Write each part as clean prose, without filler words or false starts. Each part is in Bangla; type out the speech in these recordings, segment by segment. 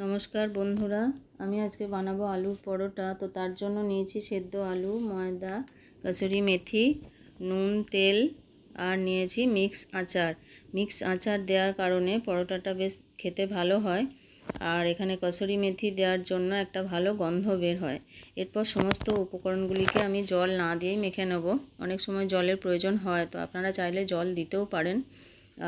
নমস্কার বন্ধুরা, আমি আজকে বানাবো আলুর পরোটা। তো তার জন্য নিয়েছি সেদ্ধ আলু, ময়দা, কাসুরি মেথি, নুন, তেল আর নিয়েছি মিক্স আচার দেওয়ার কারণে পরোটাটা বেশ খেতে ভালো হয়। আর এখানে কাসুরি মেথি দেওয়ার জন্য একটা ভালো গন্ধ বের হয়। এরপর সমস্ত উপকরণগুলিকে আমি জল না দিয়েই মেখে নেব। অনেক সময় জলের প্রয়োজন হয়, তো আপনারা চাইলে জল দিতেও পারেন।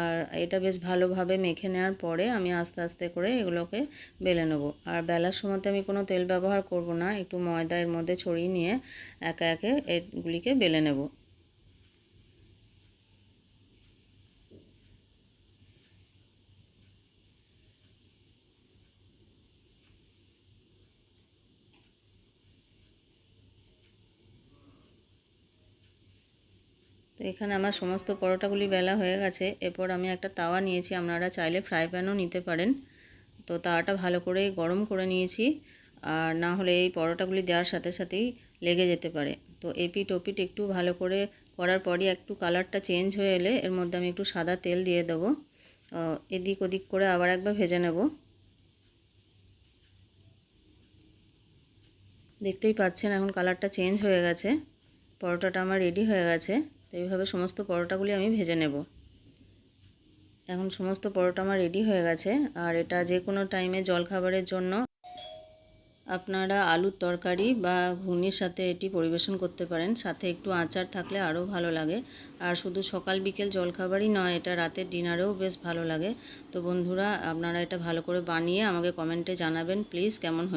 আর এটা বেশ ভালোভাবে মেখে নেওয়ার পরে আমি আস্তে আস্তে করে এগুলোকে বেলে নেব। আর বেলার সময়তে আমি কোনো তেল ব্যবহার করব না, একটু ময়দা এর মধ্যে ছড়িয়ে নিয়ে একে একে এগুলিকে বেলে নেব। তো এখানে আমার সমস্ত পরোটাগুলি বেলা হয়ে গেছে। এরপর আমি একটা তাওয়া নিয়েছি, আপনারা চাইলে ফ্রাই প্যানও নিতে পারেন। তো তাওয়াটা ভালো করে গরম করে নিয়েছি, আর না হলে এই পরোটাগুলি দেওয়ার সাথে সাথেই লেগে যেতে পারে। তো এপিট ওপিট একটু ভালো করে করার পরই একটু কালারটা চেঞ্জ হয়ে এলে এর মধ্যে আমি একটু সাদা তেল দিয়ে দেবো। এদিক ওদিক করে আবার একবার ভেজে নেব। দেখতেই পাচ্ছেন এখন কালারটা চেঞ্জ হয়ে গেছে, পরোটাটা আমার রেডি হয়ে গেছে। তো এইভাবে সমস্ত পরোটাগুলি আমি ভেজে নেব। এখন সমস্ত পরোটা আমার রেডি হয়ে গেছে। আর এটা যে কোনো টাইমে জলখাবারের জন্য আপনারা আলুর তরকারি বা ঘুগনির সাথে এটি পরিবেশন করতে পারেন। সাথে একটু আচার থাকলে আরও ভালো লাগে। আর শুধু সকাল বিকেল জলখাবারই নয়, এটা রাতের ডিনারেও বেশ ভালো লাগে। তো বন্ধুরা, আপনারা এটা ভালো করে বানিয়ে আমাকে কমেন্টে জানাবেন প্লিজ কেমন হয়েছে।